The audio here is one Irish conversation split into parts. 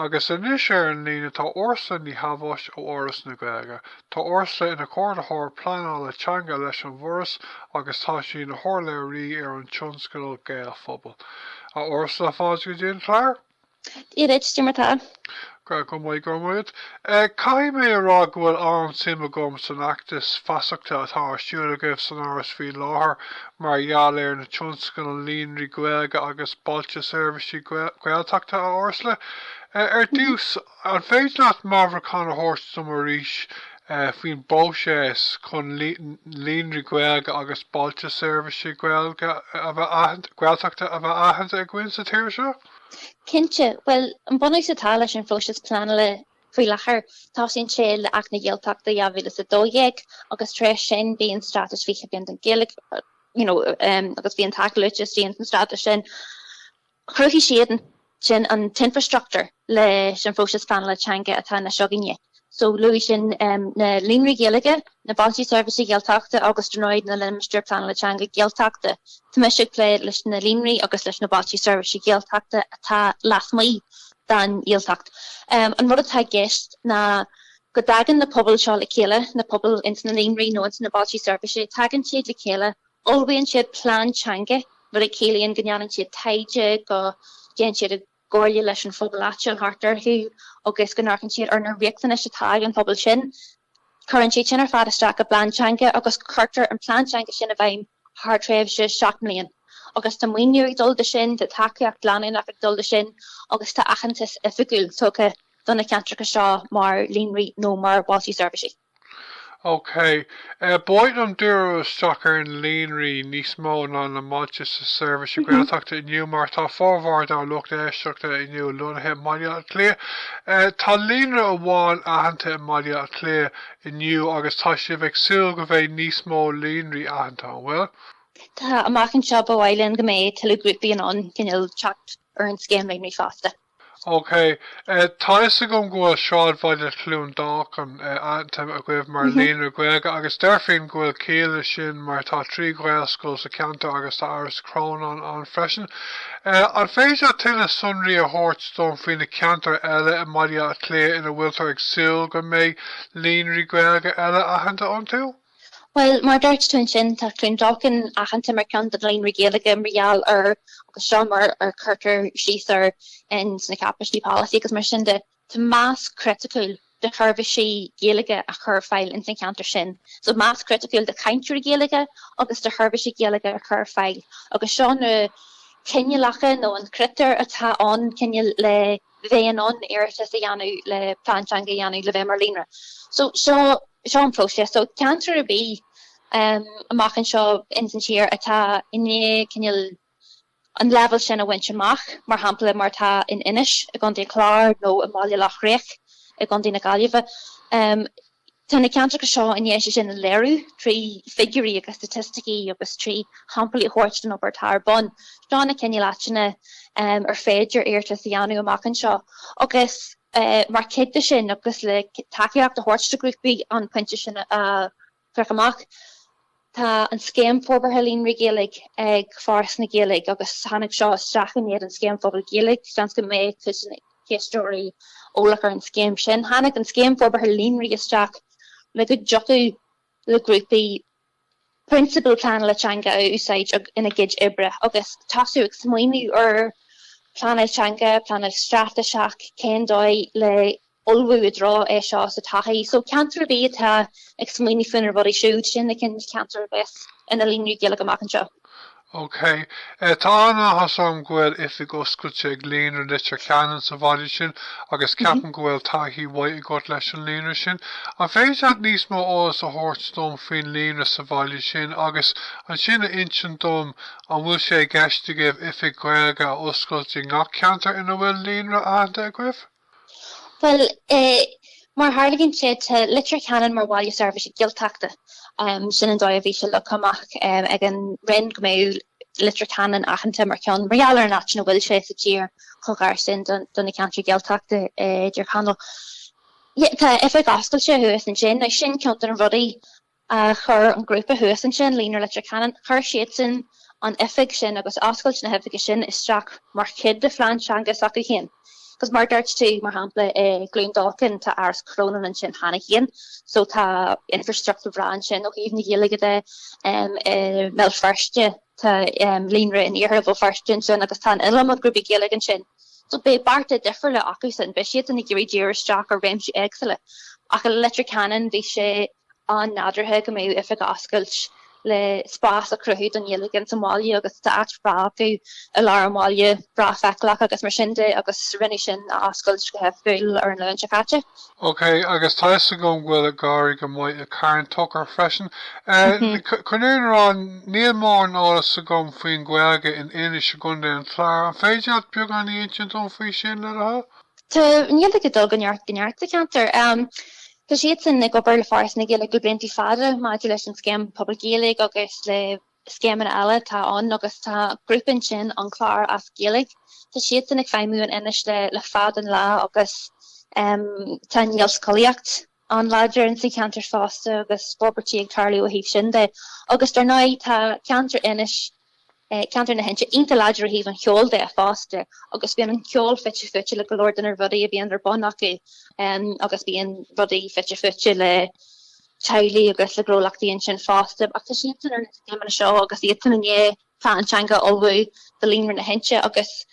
agus inis an líne tá Ursula Ní Shabhaois ó Foras na Gaeilge. Tá Ursula ina Comhordaitheoir Pleanála Teanga leis an Foras agus tá sí na Líonraí an tionscnaimh Gaelphobal. A Ursula fád go dtíon chlár? Irid, stimartá. Go mbeidh go muid. Cai mé rá bhfuil an tima gom san achtas fasachta atá siúla goibh san áras fí láthair mar gheall na tionscnaimh Líonraí Gaeilge agus Bailte Seirbhíse Gaeltachta a Ursula. Dús an féid leat mábhar chuna thabhairt do mar ríis faoin bóisés chun Líonraí Gaeilge agus Bailte Seirbhíse Gaeltachta a bheith aitheanta a gcuin sa tíir seo? Cinnte, well, an bunaigh sa tá leis an Fhoras Pleanála faoi láthair tá sin séil ach na Gaeltachta dheabhíle sa dóigh agus tre sin bíon stratas fíche bíon an Gaeilge, agus bíon takeúte síon an stratas sin. Chruthí siad sin an infrastructure leis an Fhoras Pleanála Teanga atá na seogaine. So luis sin na Líonraí Gaeilge, na Bailte Seirbhíse Gaeltachta agus droid na Limster Pleanála Teanga Gaeltachta. Tá me sig léir leis na Líonraí agus leis na Bailte Seirbhíse Gaeltachta atá lasmaí dan Gaeltacht. An rud atá gist na go dagan na pobl seo le chéile, na pobl into na Líonraí nó into na Bailte Seirbhíse, tagan siad le chéile, olbhíonn siad plán teanga, bud chéalaíonn gneann siad taide go déan siad a Gorlia leis an phobal áitiúil hartar hu agus go nácan siad ar na riachtainna setá an phobal sin. Curann siad sin ar fad isteach a plánteanga agus chuirtar an plánteanga sin a bhaim thar se 7 milliún. Agus tá muoinú dul de sin de takeíocht leanaí nach dul de sin agus tá achantas ifigúil tócha donna ceantracha seo mar Líonraí nó mar Bailte Seirbhíse. Okay, Boyd an dúró isteach ar an Líonraí níos mó ná na Bailte Seirbhíse Gaeltachta inniu mar tá fórmhar dá lucht éisteachta inniu lunathe maiile a clé. Tá Líonra amháin aitheanta maiile a clé inniu agus tá si bheith súil go bheith níos mó Líonraí aitheanta an bhfuil? Tá amachchan seo bhhailinn go méid til grúpaí an cinil teacht ar an scéim Líonraí fásta. Okay, tá is a gom ghfuil seád bhaile clún dáchan aitheanta a gcuibh mar Líonraí Gaeilge agus deirfinn ghfuil céile sin mar tá trí ghailscoil sa ceanta agus tá áras crón an freisin. An féidir tuile sunraí a thabhairt dom faoina ceantar eile a maiile a clé ina bhfuiltar ag súil go méid Líonraí Gaeilge eile aitheanta an tú? Well, mar dúirt tún sin tá clún dáchan aitheanta mar ceantar Líonraí Gaeilge mar gheall ar agus seo mar ar chuirtar síosar in na capacity policy agus mar sin de mass critical de Seirbhíse Gaeilge a chur fáil in san ceantar sin. So mass critical de caintear Gaeilge agus de Seirbhíse Gaeilge a chur fáil. Agus seo na cinnealacha nó an critar atá an cinne le bhéan an iirtas a dheanú le plánteanga dheanú le bheith mar Líonra. So seo an próise. So ceantar a bí amachchan seo in san tír atá inné cinneal an level sin a bhaint amach mar hampla mar tá in inis a gan dé chlár nó a máile lech réich a gan dé na Gaillimhe. Tá na ceantracha seo in dhéise sin a léirú trí figurí agus statisticí agus trí hampla thuirt den opair tar bon. Dá na cinne láitina ar féidir iirtas dheanú amachchan seo. Agus mar céide sin agus le takeíocht a thuirte grúpaí an puinte sin freic amach. Tá an scéim fórbartha Líonraí Gaeilge ag Foras na Gaeilge agus tháinig seo isteachchan iad an scéim fórbal Gaeilge seans go méid tuisina céistóirí ólach ar an scéim sin. Tháinig an scéim fórbartha Líonraí isteach le go jochu le grúpaí principal Pleanála Teanga a úsáid ina gcuid ibre agus tasú ag smaoinú ar Pleanála Teanga, Pleanála Strata seach cén dóid le olbhú a drá é seo sa taithí. So ceantar bí atá ag smaoinú funar bhí siúd sin na cin ceantar bheith ina Líonraí Gaeilge amachchan seo. Okay, tá anna hasam ghfuil ifig oscailte ag Líonra litir ceann sa bhaile sin agus ceapan ghfuil taithí bhaid i gcuid leis an Líonra sin. An féidir níos mó áras a thabhairt dom faoin Líonra sa bhaile sin agus an sin a intin dom an bhfuil sé gceiste goibh ifig Gaeilge a oscailte ngach ceantar ina bhfuil Líonra aitheanta a gcuibh? Well, mar hálaiginn siad litir ceann mar Bailte Seirbhíse Gaeltachta sin an dóibh bhí se le cumach ag an rin go méid litir ceann aitheanta mar ceann réalar an áitina bhfuil sé sa tír chugáir sin donna ceantar Gaeltachta idir canal. Tá ifig oscailte thuas an sin, sin ceantar an rudaí a chur an grúpa thuas an sin Líonra litir ceann chur siad sin an ifig sin agus oscailt na ifige sin isteach mar cid de phláinteanga sac a chéan. Cos mar dúirt tú mar hampla glúndalcan tá ars crónan an sin hána chéan, so tá infrastructure bhrán sin ó híomh na Gaeilge mell firste tá Líonraí in iarthar bh firstin sin agus tá ilm grúpa Gaeilge an sin. So be barte differ le acu san be siad in na géirí dearsteach ar réimsú éagsile. Ach a letra canan bhí sé an nadarthe go mé ifig ascailt le spás a cruthú an Gaeilge an Somália agus tá bra acu a lá Somália bra feclach agus mar sinnde agus rinne sin a ascailt go hefúil ar an lein se caite. Okay, agus tá a gom bhfuil a gáir go mbeidh a cairn tucar freisin. Chunéir an níl mór an áras a gom faoin Gaeilge in Éineas Secunda an Chláir an féidead beag an ancient an faoi sin le ha? Tá Gaeilge dul gneart a cantar. Tá siad san ag obair le Foras na Gaeilge go blinti fada maidir leis an scéim Pobal Gaeilge agus le scéim an eile tá an agus tá grúpan sin an Chláir as Gaeilge. Tá siad san ag feimú an inis le fad an lá agus tá níl scoíocht an láidir an sa cantar fásta agus sportí ag tarlú a híh sin de agus dar náid tá cantar inis cantar na hense inta láidir a híh an cheol de a fásta agus bíon an cheol fitte le golóir den ar rudí a bhíon ar bonachu agus bíon rudí fitte le teilí agus le grólachtaíon sin fásta ach tá siad ar na seo agus iad an é tá an teanga olbú de Líonraí na hense agus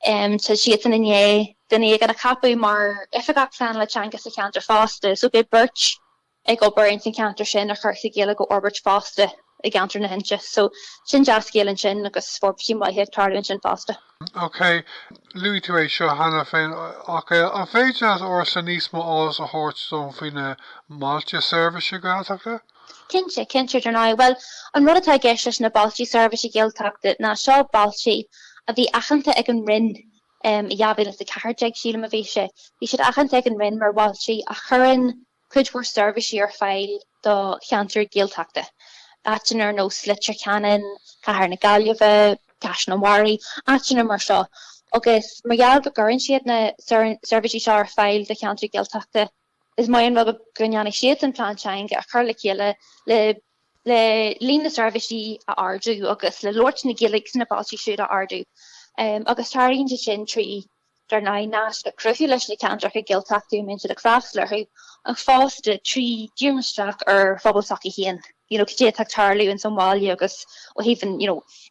tá siad an é den ag an a capú mar ifigach plan le teanga sa cantar fásta so be birch ag obair san cantar sin a chuir sa Gaeilge go orbert fásta I gantar na hense, so sin jazz Gaeilge sin agus forbsí mai heag tarlin sin fásta. Okay, Louis tú éis seo hana féin, an féidead or san níos mó álas a hort son faoin na Bailte Seirbhíse Gaeltachta? Cinse ar ná, well, an rud atá geis na Bailte Seirbhíse Gaeltachta na seo Bailte a bhí achananta ag an rinn I dheabhfuil is a cairdeag sílam a bhí sé. Bhí siad achananta ag an rinn mar Bailte a churann cuidmhór Seirbhíse ar fáil do cheantar Gaeltachta. Aitinar nó slitir canan, cahar na Gailge, gas na Wari, aitinar mar seo. Agus mar gheall go gcuireann siad na Seirbhíse seo ar fáil de cheantar Gaeltachta. Is mai an bhag gunneanna siad an plán Teanga a chur le chéile le líon na Seirbhíse a ardú agus le Lord na Gaeilge na Bailte siúd a ardú. Agus taíonn sin trí dar ná nás a cruthú leis na ceantar go Gaeltachtaí min le craftslarú an fásta trí díirmeisteach ar phobalsachí hían. Cé tarlú in Somália agus ó híhann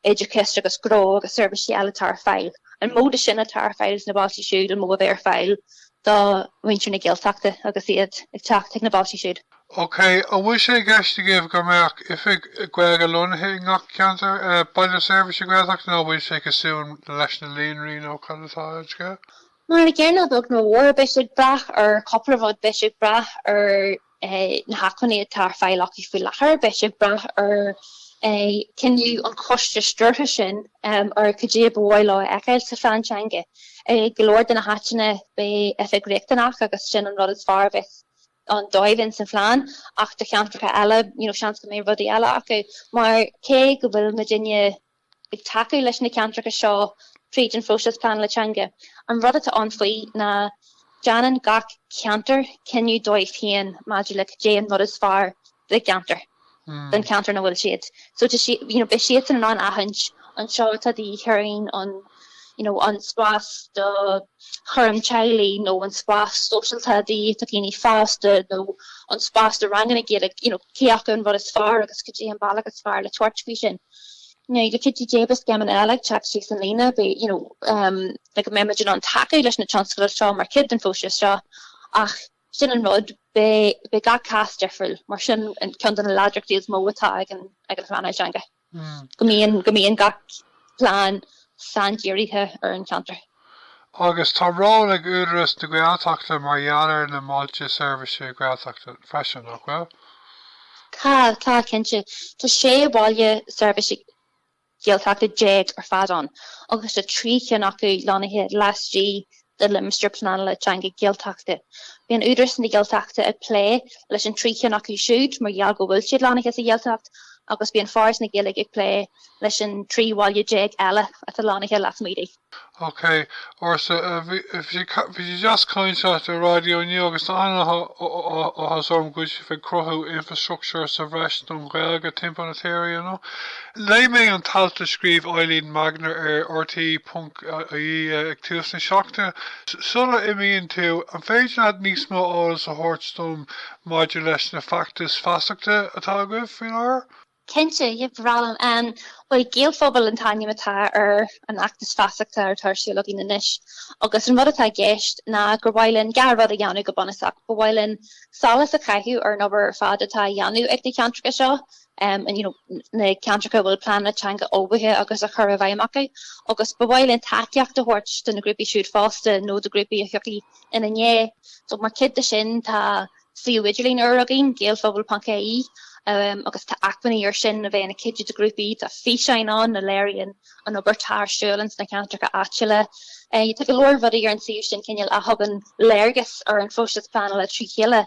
éidircist agus gró agus Seirbhíse eile tar fáil. An móda sin a tar fáil na Bailte siúd an mó bhéir fáil dá muintir na Gaeltachta agus iad ag teach na Bailte siúd. Okay, a bhfuil sé gceiste géibh go mbeadh ifig Gaeilge lonathe ngach ceantar Bailte Seirbhíse Gaeltachta nó bhfuil sé cosún leis na Líonraí nó chudatá go? Mar a ggéarna bug nó bhór beisiid brach ar coppla beisiid brach ar na haconí tar fáil acu faoi lethar beisiid brach ar cinniú an coiste stúrtha sin ar codé bhhail eáil sa Fran Teanga. Golóir den na háitina be ifig réachtanach agus sin an rud is fearr bheith an dóibhinn san phláán ach de cheantarcha eile, sean go mé rudí eile acu, mar cé go bhfuil na duine ag takeú leis na ceantarcha seo tríd an fósias Pleanála Teanga. An rud atá an faoi na Janan gach ceantar cinniú dóibh hían maidir le dé an rud is fearr le ceantar. Den counter na bhfuil siad. So be siad an ahant an seo tá dí hearing on an spás de chum chaili no an spás social tadí takini fasta no an spás de rangana Gaeilge ceach an rud is fearr agus go dtí an bailach is fearr le tuairtví sin. Le kitty jebus gaman eleg chat she's and Lena be like a member an takeú leis na chancellor seo mar kid an fósias seo ach sin an rud be ga cast defriil mar sin an cean an ladrich díos mótá ag an Pleanála Teanga. Go míon ga plán sanjíirithe ar an cantar. Agus tá rá ag úras de Gaeltachta mar dhealar na Bailte Seirbhíse Gaeltachta freisin nach bhfuil? Tá cinse tá sé Bailte Seirbhíse Gaeltachta déag ar fad an agus a trí cean acu lonathe lasdí de limster Pleanála Teanga Gaeltachta. Bhí an údras na Gaeltachta ag plé leis an trí cean acu siúd mar gheall go bhfuil siad lonathe sa Gaeltacht agus bhí an Foras na Gaeilge ag plé leis an trí bhaile déag eile a lonathe las mídaí. Okay, Ursula, if you just contact the Raidió Ní agus has good if crochu infrastructure sa bhreistum Gaeilge timpeanna you know. Lei mé an talta scríb Eileen Magna RT.ie ag tionscnaimh seachta. Sulla imíonn tú an féidir nad níos mó áras a thuirtstom maidir leis na factas fasachta atá go faoin ár? Kense je verhalen well Gaelphobal in Teanga matá an actus fasachta tarsúla in inis agus an rud atá gceist na gur bhaileann gar rud a dheanú go bunasach go bhaileann salas a caiithú ar nobar fad atá dheanú ag na ceantracha seo and you know na ceantracha bhfuil Pleanála Teanga óbithe agus a chur a bhaimimeacha agus ba bhaileann takeíocht a thuirt den na grúpi siúd fásta nó de grúpi a thuici ina nné so mar cid de sin tá siú vigilín agin Gaelphobal pancaí agus tá acmhaí ar sin a bheith na cidiú de grúpi tá fisein an na léiríonn an obair tarsúlans na ceantracha áitiile. You take a leir bhí ar an siú sin cinneal a thugan léirgus ar an fóstas Pleanála trí chéile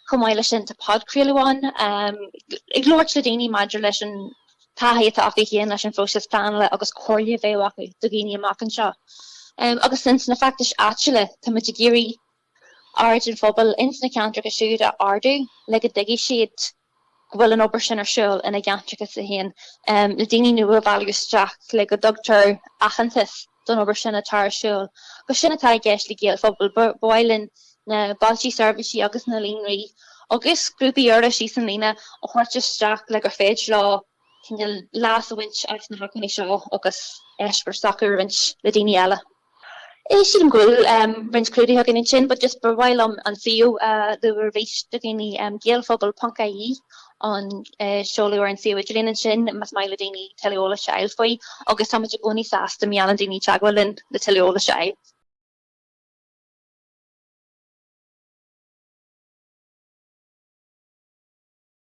chumáile sin tá podcréalúáin ag glóirt le daoine maidir leis an taithí atá acu chéan leis an fóstas Pleanála agus cóirle bhéh acu do ghaoine amach an seo. Agus sin na factas áitiile tá muid géirí ard an phobal ins na ceantracha siúd a ardú le go digi siad bhfuil an obair sin arsúil ina gceantracha sa haon le daoine nua bhailigúisteach le go dogtar achantas don obair sin atá arsúil. Go sin atá gceist le Gaelphobal bhaileann na Bailte Seirbhíse agus na Líonraí agus grúpi orla sí san lína ó chuirteisteach le gur féidir lá cinneal lás a bhaint ag na hacanna seo agus eisper sacr bhaint le daoine eile. Si an gúil rins clúdi hagan in sin, but just bhil an siú the were reached daoine Gaelphobal pancaí an seoú an siú idirlín sin mas mai le daoine teleola seil faoi agus tá muid gcóí sásta meallan daoine teagháilinn le teleola seil.